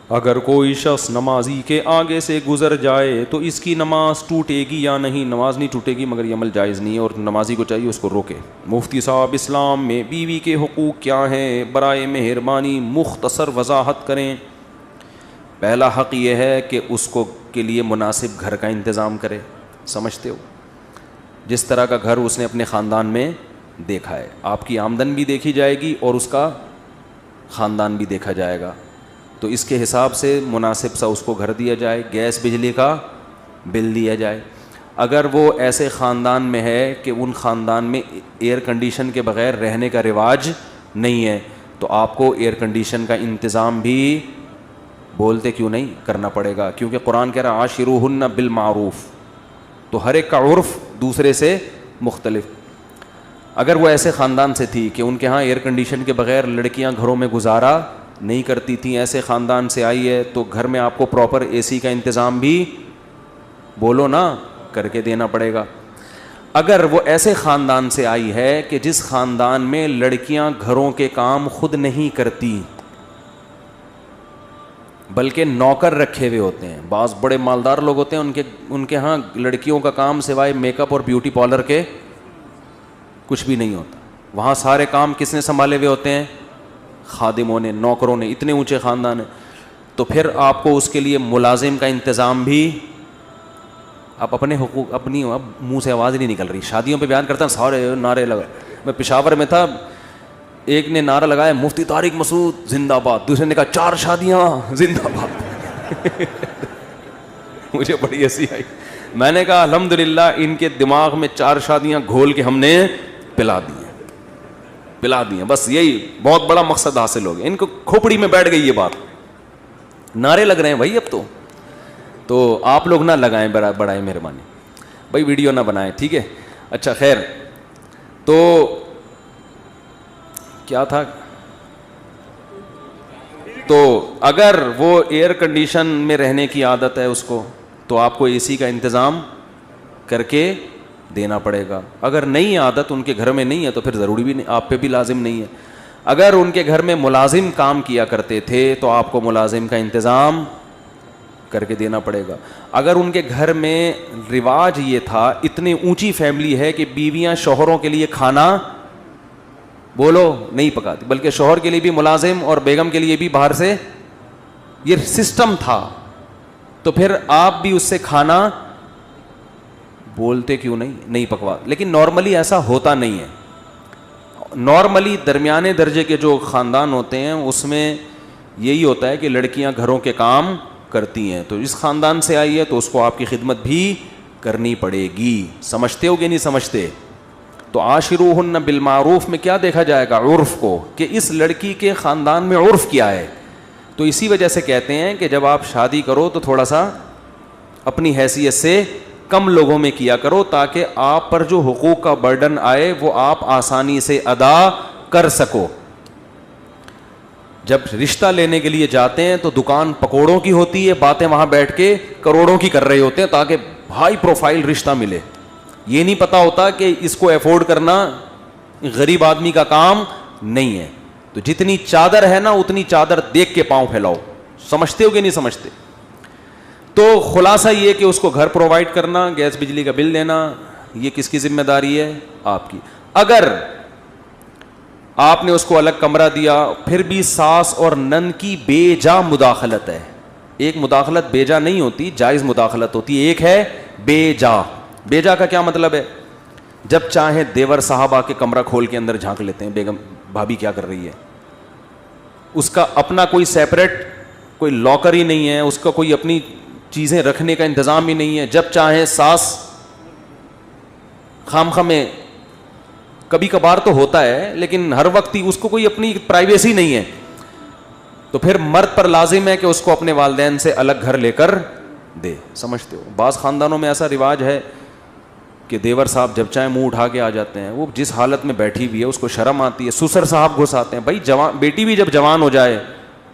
اگر کوئی شخص نمازی کے آگے سے گزر جائے تو اس کی نماز ٹوٹے گی یا نہیں؟ نماز نہیں ٹوٹے گی، مگر یہ عمل جائز نہیں ہے اور نمازی کو چاہیے اس کو روکے۔ مفتی صاحب، اسلام میں بیوی کے حقوق کیا ہیں؟ برائے مہربانی مختصر وضاحت کریں۔ پہلا حق یہ ہے کہ اس کو کے لیے مناسب گھر کا انتظام کرے۔ سمجھتے ہو؟ جس طرح کا گھر اس نے اپنے خاندان میں دیکھا ہے، آپ کی آمدن بھی دیکھی جائے گی اور اس کا خاندان بھی دیکھا جائے گا، تو اس کے حساب سے مناسب سا اس کو گھر دیا جائے، گیس بجلی کا بل دیا جائے۔ اگر وہ ایسے خاندان میں ہے کہ ان خاندان میں ایئر کنڈیشن کے بغیر رہنے کا رواج نہیں ہے، تو آپ کو ایئر کنڈیشن کا انتظام بھی بولتے کیوں نہیں کرنا پڑے گا، کیونکہ قرآن کہہ رہا ہے عاشروہن بالمعروف، تو ہر ایک کا عرف دوسرے سے مختلف۔ اگر وہ ایسے خاندان سے تھی کہ ان کے ہاں ایئر کنڈیشن کے بغیر لڑکیاں گھروں میں گزارا نہیں کرتی تھیں، ایسے خاندان سے آئی ہے، تو گھر میں آپ کو پراپر اے سی کا انتظام بھی بولو نا کر کے دینا پڑے گا۔ اگر وہ ایسے خاندان سے آئی ہے کہ جس خاندان میں لڑکیاں گھروں کے کام خود نہیں کرتی بلکہ نوکر رکھے ہوئے ہوتے ہیں، بعض بڑے مالدار لوگ ہوتے ہیں ان کے ہاں لڑکیوں کا کام سوائے میک اپ اور بیوٹی پارلر کے کچھ بھی نہیں ہوتا، وہاں سارے کام کس نے سنبھالے ہوئے ہوتے ہیں؟ خادموں نے، نوکروں نے، اتنے اونچے خاندان ہیں، تو پھر آپ کو اس کے لیے ملازم کا انتظام بھی، آپ اپنے حقوق اپنی، اب منہ سے آواز نہیں نکل رہی، شادیوں پہ بیان کرتا ہوں سارے نعرے لگا۔ میں پشاور میں تھا، ایک نے نعرہ لگایا مفتی طارق مسعود زندہ باد، دوسرے نے کہا 4 شادیاں زندہ باد۔ مجھے بڑی ہنسی آئی، میں نے کہا الحمدللہ ان کے دماغ میں 4 شادیاں گھول کے ہم نے پلا دی ہیں، بس یہی بہت بڑا مقصد حاصل ہو گیا، ان کو کھوپڑی میں بیٹھ گئی یہ بات، نعرے لگ رہے ہیں بھائی اب تو آپ لوگ نہ لگائیں بڑائے مہربانی بھائی، ویڈیو نہ بنائیں، ٹھیک ہے؟ اچھا خیر، تو کیا تھا؟ تو اگر وہ ایئر کنڈیشن میں رہنے کی عادت ہے اس کو، تو آپ کو اے سی کا انتظام کر کے دینا پڑے گا۔ اگر نہیں عادت ان کے گھر میں نہیں ہے تو پھر ضروری بھی نہیں، آپ پہ بھی لازم نہیں ہے۔ اگر ان کے گھر میں ملازم کام کیا کرتے تھے تو آپ کو ملازم کا انتظام کر کے دینا پڑے گا۔ اگر ان کے گھر میں رواج یہ تھا، اتنی اونچی فیملی ہے کہ بیویاں شوہروں کے لیے کھانا بولو نہیں پکاتی، بلکہ شوہر کے لیے بھی ملازم اور بیگم کے لیے بھی باہر سے، یہ سسٹم تھا، تو پھر آپ بھی اس سے کھانا بولتے کیوں نہیں پکوا۔ لیکن نارملی ایسا ہوتا نہیں ہے، نارملی درمیانے درجے کے جو خاندان ہوتے ہیں اس میں یہی ہوتا ہے کہ لڑکیاں گھروں کے کام کرتی ہیں، تو اس خاندان سے آئی ہے تو اس کو آپ کی خدمت بھی کرنی پڑے گی۔ سمجھتے ہو کہ نہیں سمجھتے؟ تو عاشروہن بالمعروف میں کیا دیکھا جائے گا؟ عرف کو، کہ اس لڑکی کے خاندان میں عرف کیا ہے۔ تو اسی وجہ سے کہتے ہیں کہ جب آپ شادی کرو تو تھوڑا سا اپنی حیثیت سے کم لوگوں میں کیا کرو، تاکہ آپ پر جو حقوق کا برڈن آئے وہ آپ آسانی سے ادا کر سکو۔ جب رشتہ لینے کے لیے جاتے ہیں تو دکان پکوڑوں کی ہوتی ہے، باتیں وہاں بیٹھ کے کروڑوں کی کر رہے ہوتے ہیں تاکہ ہائی پروفائل رشتہ ملے، یہ نہیں پتا ہوتا کہ اس کو افورڈ کرنا غریب آدمی کا کام نہیں ہے۔ تو جتنی چادر ہے نا اتنی چادر دیکھ کے پاؤں پھیلاؤ۔ سمجھتے ہو کہ نہیں سمجھتے؟ تو خلاصہ یہ کہ اس کو گھر پرووائڈ کرنا، گیس بجلی کا بل دینا، یہ کس کی ذمہ داری ہے؟ آپ کی۔ اگر آپ نے اس کو الگ کمرہ دیا، پھر بھی ساس اور نند کی بے جا مداخلت ہے، ایک مداخلت بے جا نہیں ہوتی، جائز مداخلت ہوتی ہے، ایک ہے بے جا۔ بے جا کا کیا مطلب ہے؟ جب چاہیں دیور صاحب آ کے کمرہ کھول کے اندر جھانک لیتے ہیں، بیگم بھابھی کیا کر رہی ہے، اس کا اپنا کوئی سیپریٹ کوئی لاکر ہی نہیں ہے، اس کا کوئی اپنی چیزیں رکھنے کا انتظام ہی نہیں ہے، جب چاہیں ساس خامخواہ میں، کبھی کبھار تو ہوتا ہے لیکن ہر وقت ہی اس کو کوئی اپنی پرائیویسی نہیں ہے، تو پھر مرد پر لازم ہے کہ اس کو اپنے والدین سے الگ گھر لے کر دے۔ سمجھتے ہو؟ بعض خاندانوں میں ایسا رواج ہے کہ دیور صاحب جب چاہیں منہ اٹھا کے آ جاتے ہیں، وہ جس حالت میں بیٹھی ہوئی ہے اس کو شرم آتی ہے، سسر صاحب گھس آتے ہیں۔ بھائی جوان بیٹی بھی جب جوان ہو جائے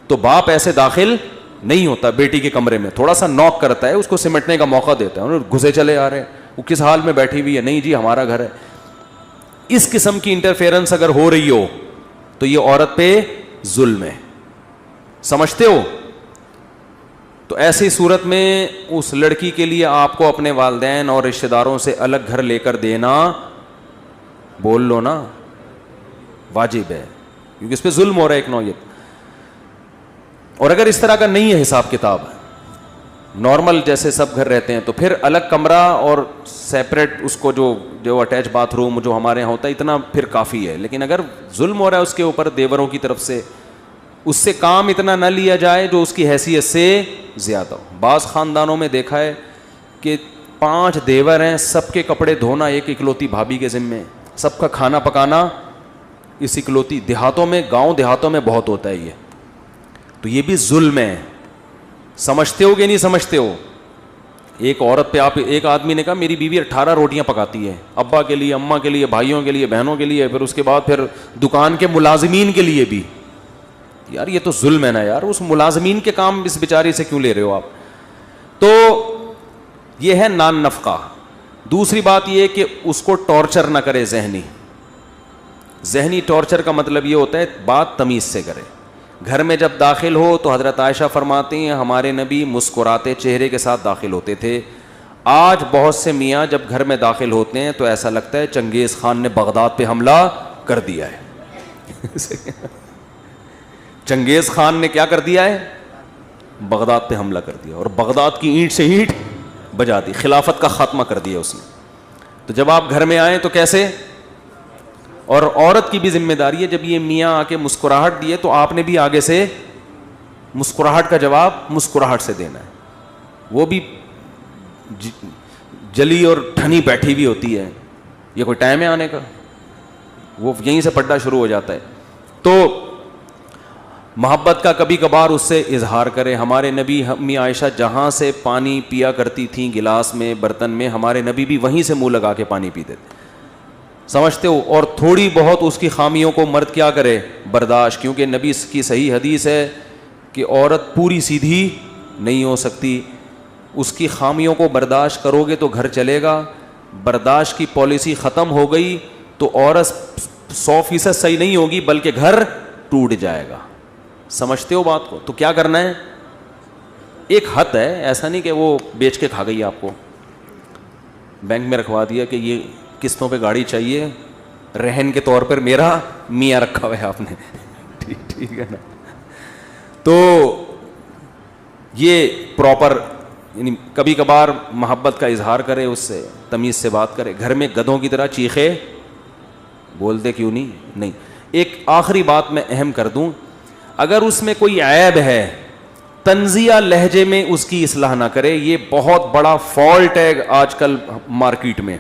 تو باپ ایسے داخل نہیں ہوتا بیٹی کے کمرے میں، تھوڑا سا نوک کرتا ہے، اس کو سمٹنے کا موقع دیتا ہے، گھسے چلے آ رہے ہیں، وہ کس حال میں بیٹھی ہوئی ہے، نہیں جی ہمارا گھر ہے۔ اس قسم کی انٹرفیئرنس اگر ہو رہی ہو تو یہ عورت پہ ظلم ہے۔ سمجھتے ہو؟ تو ایسی صورت میں اس لڑکی کے لیے آپ کو اپنے والدین اور رشتہ داروں سے الگ گھر لے کر دینا، بول لو نا، واجب ہے، کیونکہ اس پہ ظلم ہو رہا ہے ایک نوعیت. اور اگر اس طرح کا نہیں ہے حساب کتاب، نارمل جیسے سب گھر رہتے ہیں، تو پھر الگ کمرہ اور سیپریٹ اس کو جو اٹیچ باتھ روم جو ہمارے یہاں ہوتا ہے اتنا پھر کافی ہے. لیکن اگر ظلم ہو رہا ہے اس کے اوپر دیوروں کی طرف سے، اس سے کام اتنا نہ لیا جائے جو اس کی حیثیت سے زیادہ ہو. بعض خاندانوں میں دیکھا ہے کہ 5 دیور ہیں، سب کے کپڑے دھونا ایک اکلوتی بھابھی کے ذمے، سب کا کھانا پکانا اس اکلوتی. دیہاتوں میں، گاؤں دیہاتوں میں بہت ہوتا ہے یہ. تو یہ بھی ظلم ہے. سمجھتے ہو کہ نہیں سمجھتے ہو؟ ایک عورت پہ ایک آدمی نے کہا میری بیوی 18 روٹیاں پکاتی ہے، ابا کے لیے، اماں کے لیے، بھائیوں کے لیے، بہنوں کے لیے، پھر اس کے بعد پھر دکان کے ملازمین کے لیے بھی. یار یہ تو ظلم ہے نا یار، اس ملازمین کے کام اس بیچاری سے کیوں لے رہے ہو آپ؟ تو یہ ہے نان نفقہ. دوسری بات یہ کہ اس کو ٹارچر نہ کرے ذہنی ٹارچر کا مطلب یہ ہوتا ہے بات تمیز سے کرے. گھر میں جب داخل ہو تو حضرت عائشہ فرماتی ہیں ہمارے نبی مسکراتے چہرے کے ساتھ داخل ہوتے تھے. آج بہت سے میاں جب گھر میں داخل ہوتے ہیں تو ایسا لگتا ہے چنگیز خان نے بغداد پہ حملہ کر دیا ہے. چنگیز خان نے کیا کر دیا ہے؟ بغداد پہ حملہ کر دیا، اور بغداد کی اینٹ سے اینٹ بجا دی، خلافت کا خاتمہ کر دیا اس نے. تو جب آپ گھر میں آئیں تو کیسے؟ اور عورت کی بھی ذمہ داری ہے، جب یہ میاں آ کے مسکراہٹ دیے تو آپ نے بھی آگے سے مسکراہٹ کا جواب مسکراہٹ سے دینا ہے. وہ بھی جلی اور ٹھنی بیٹھی بھی ہوتی ہے، یہ کوئی ٹائم ہے آنے کا؟ وہ یہیں سے پڈا شروع ہو جاتا ہے. تو محبت کا کبھی کبھار اس سے اظہار کرے. ہمارے نبی امی عائشہ جہاں سے پانی پیا کرتی تھیں گلاس میں، برتن میں، ہمارے نبی بھی وہیں سے منہ لگا کے پانی پیتے تھے. سمجھتے ہو؟ اور تھوڑی بہت اس کی خامیوں کو مرد کیا کرے؟ برداشت. کیونکہ نبی کی صحیح حدیث ہے کہ عورت پوری سیدھی نہیں ہو سکتی. اس کی خامیوں کو برداشت کرو گے تو گھر چلے گا. برداشت کی پالیسی ختم ہو گئی تو عورت 100% صحیح نہیں ہوگی بلکہ گھر ٹوٹ جائے گا. سمجھتے ہو بات کو؟ تو کیا کرنا ہے؟ ایک حد ہے، ایسا نہیں کہ وہ بیچ کے کھا گئی آپ کو، بینک میں رکھوا دیا کہ یہ قسطوں پہ گاڑی چاہیے، رہن کے طور پر میرا میاں رکھا ہوا ہے آپ نے. ٹھیک ہے نا؟ تو یہ پراپر، یعنی کبھی کبھار محبت کا اظہار کرے، اس سے تمیز سے بات کرے. گھر میں گدھوں کی طرح چیخے بولتے کیوں نہیں. ایک آخری بات میں اہم کر دوں، اگر اس میں کوئی عیب ہے تنزیہ لہجے میں اس کی اصلاح نہ کرے. یہ بہت بڑا فالٹ ہے آج کل مارکیٹ میں.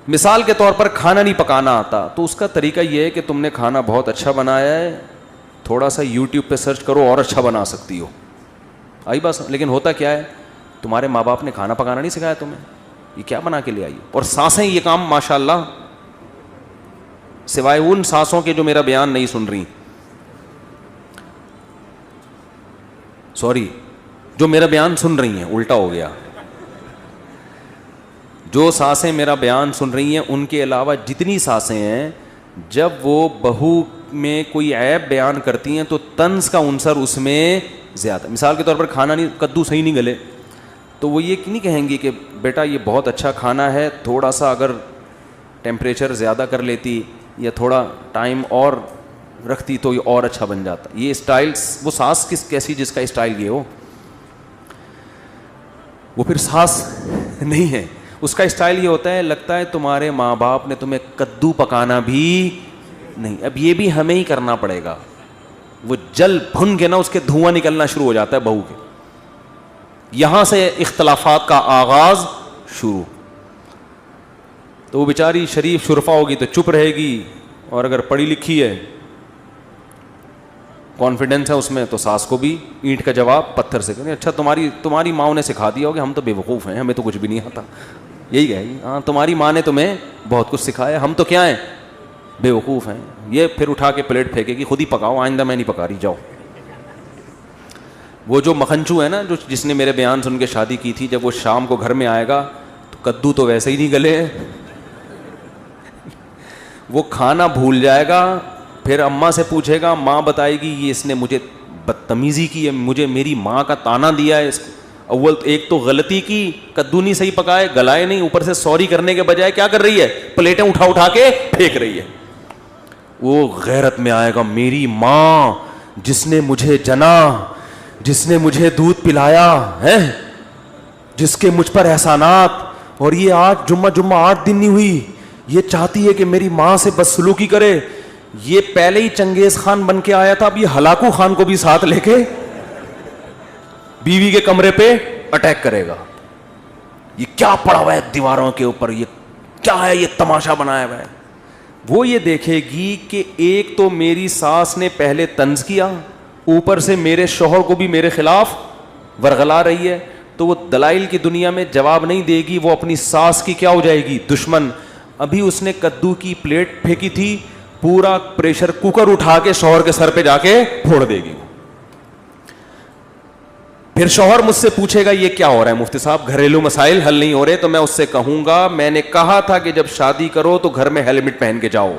مثال کے طور پر کھانا نہیں پکانا آتا تو اس کا طریقہ یہ ہے کہ تم نے کھانا بہت اچھا بنایا ہے، تھوڑا سا یوٹیوب پہ سرچ کرو اور اچھا بنا سکتی ہو. آئی بس. لیکن ہوتا کیا ہے، تمہارے ماں باپ نے کھانا پکانا نہیں سکھایا تمہیں، یہ کیا بنا کے لے آئی. اور سانسیں یہ کام ماشاءاللہ، سوائے ان سانسوں کے جو میرا بیان نہیں سن رہی، سوری، جو میرا بیان سن رہی ہیں، الٹا ہو گیا. جو سانسیں میرا بیان سن رہی ہیں ان کے علاوہ جتنی سانسیں ہیں، جب وہ بہو میں کوئی عیب بیان کرتی ہیں تو طنز کا عنصر اس میں زیادہ. مثال کے طور پر کھانا نہیں، کدو صحیح نہیں گلے تو وہ یہ نہیں کہیں گی کہ بیٹا یہ بہت اچھا کھانا ہے، تھوڑا سا اگر ٹیمپریچر زیادہ کر لیتی یا تھوڑا ٹائم اور رکھتی تو یہ اور اچھا بن جاتا. یہ اسٹائل، وہ ساس کیسی جس کا اسٹائل یہ ہو، وہ پھر ساس نہیں ہے. اس کا اسٹائل یہ ہوتا ہے لگتا ہے تمہارے ماں باپ نے تمہیں کدو پکانا بھی نہیں، اب یہ بھی ہمیں ہی کرنا پڑے گا. وہ جل بھن کے نا اس کے دھواں نکلنا شروع ہو جاتا ہے بہو کے. یہاں سے اختلافات کا آغاز شروع. تو وہ بیچاری شریف شرفا ہوگی تو چپ رہے گی، اور اگر پڑھی لکھی ہے، کانفیڈنس ہے اس میں، تو ساس کو بھی اینٹ کا جواب پتھر سے کریں. اچھا تمہاری ماں نے سکھا دیا ہوگا، ہم تو بے وقوف ہیں، ہمیں تو کچھ بھی نہیں آتا. یہی کہے گی، ہاں تمہاری ماں نے تمہیں بہت کچھ سکھایا، ہم تو کیا ہیں، بے وقوف ہیں. یہ پھر اٹھا کے پلیٹ پھینکے گی، خود ہی پکاؤ، آئندہ میں نہیں پکا رہی، جاؤ. وہ جو مکھنچو ہے نا، جس نے میرے بیان سن کے شادی کی تھی، جب وہ شام کو گھر میں آئے گا تو کدو تو ویسے ہی نہیں گلے، وہ کھانا بھول جائے گا. پھر اماں سے پوچھے گا، ماں بتائے گی یہ اس نے مجھے بدتمیزی کی ہے, مجھے میری ماں کا تانا دیا ہے. اس کو اول ایک تو غلطی کی, کدو نہیں صحیح پکائے, گلائے نہیں, اوپر سے سوری کرنے کے بجائے کیا کر رہی ہے, پلیٹیں اٹھا اٹھا کے پھینک رہی ہے. وہ غیرت میں آئے گا, میری ماں جس نے مجھے جنا, جس نے مجھے دودھ پلایا ہے, جس کے مجھ پر احسانات, اور یہ آج جمعہ 8 دن نہیں ہوئی, یہ چاہتی ہے کہ میری ماں سے بدسلوکی کرے. یہ پہلے ہی چنگیز خان بن کے آیا تھا, اب یہ ہلاکو خان کو بھی ساتھ لے کے بیوی کے کمرے پہ اٹیک کرے گا. یہ کیا پڑا ہوا ہے دیواروں کے اوپر, یہ کیا ہے, یہ تماشا بنایا ہوا ہے. وہ یہ دیکھے گی کہ ایک تو میری ساس نے پہلے طنز کیا, اوپر سے میرے شوہر کو بھی میرے خلاف ورغلا رہی ہے, تو وہ دلائل کی دنیا میں جواب نہیں دے گی, وہ اپنی ساس کی کیا ہو جائے گی, دشمن. ابھی اس نے کدو کی پلیٹ پھینکی تھی, پورا پریشر کوکر اٹھا کے شوہر کے سر پہ جا کے پھوڑ دے گی. پھر شوہر مجھ سے پوچھے گا یہ کیا ہو رہا ہے مفتی صاحب, گھریلو مسائل حل نہیں ہو رہے, تو میں اس سے کہوں گا میں نے کہا تھا کہ جب شادی کرو تو گھر میں ہیلمٹ پہن کے جاؤ.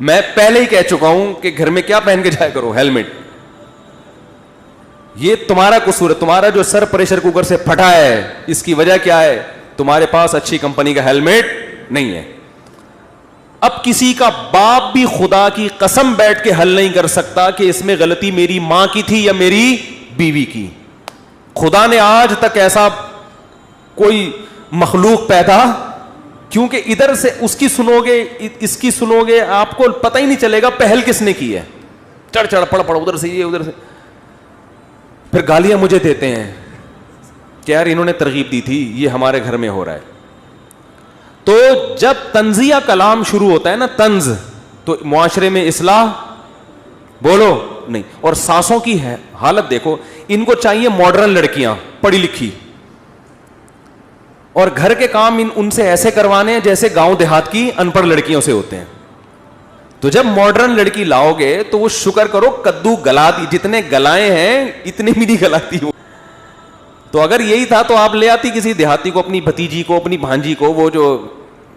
میں پہلے ہی کہہ چکا ہوں کہ گھر میں کیا پہن کے جایا کرو, ہیلمٹ. یہ تمہارا قصور ہے, تمہارا جو سر پریشر کوکر سے پھٹا ہے اس کی وجہ کیا ہے, تمہارے پاس اچھی کمپنی کا ہیلمٹ نہیں ہے. اب کسی کا باپ بھی خدا کی قسم بیٹھ کے حل نہیں کر سکتا کہ اس میں غلطی میری ماں کی تھی یا میری بیوی کی. خدا نے آج تک ایسا کوئی مخلوق پیدا, کیونکہ ادھر سے اس کی سنو گے اس کی سنو گے, آپ کو پتہ ہی نہیں چلے گا پہل کس نے کی ہے. چڑھ چڑھ پڑ پڑ, ادھر سے یہ ادھر سے, پھر گالیاں مجھے دیتے ہیں کہ یار انہوں نے ترغیب دی تھی, یہ ہمارے گھر میں ہو رہا ہے. تو جب طنزیہ کلام شروع ہوتا ہے نا, طنز, تو معاشرے میں اصلاح بولو نہیں. اور ساسوں کی ہے حالت دیکھو, ان کو چاہیے ماڈرن لڑکیاں پڑھی لکھی, اور گھر کے کام ان سے ایسے کروانے ہیں جیسے گاؤں دیہات کی ان پڑھ لڑکیوں سے ہوتے ہیں. تو جب ماڈرن لڑکی لاؤ گے تو وہ شکر کرو کدو گلا دی, جتنے گلائے ہیں اتنے بھی نہیں گلاتی ہو. تو اگر یہی تھا تو آپ لے آتی کسی دیہاتی کو, اپنی بھتیجی کو, اپنی بھانجی کو, وہ جو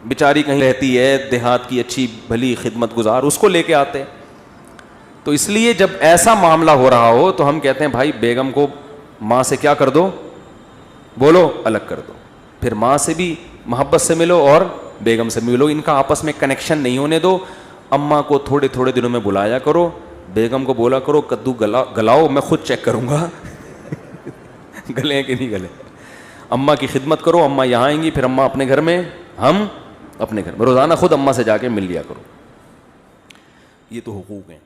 بیچاری کہیں رہتی ہے دیہات کی اچھی بھلی خدمت گزار, اس کو لے کے آتے. تو اس لیے جب ایسا معاملہ ہو رہا ہو تو ہم کہتے ہیں بھائی بیگم کو ماں سے کیا کر دو, بولو الگ کر دو. پھر ماں سے بھی محبت سے ملو اور بیگم سے ملو, ان کا آپس میں کنیکشن نہیں ہونے دو. اماں کو تھوڑے تھوڑے دنوں میں بلایا کرو, بیگم کو بولا کرو کدو گلاؤ, میں خود چیک کروں گا گلے کہ نہیں گلے. اماں کی خدمت کرو, اماں یہاں آئیں گی, پھر اماں اپنے گھر میں, ہم اپنے گھر میں. روزانہ خود اماں سے جا کے مل لیا کرو. یہ تو حقوق ہیں.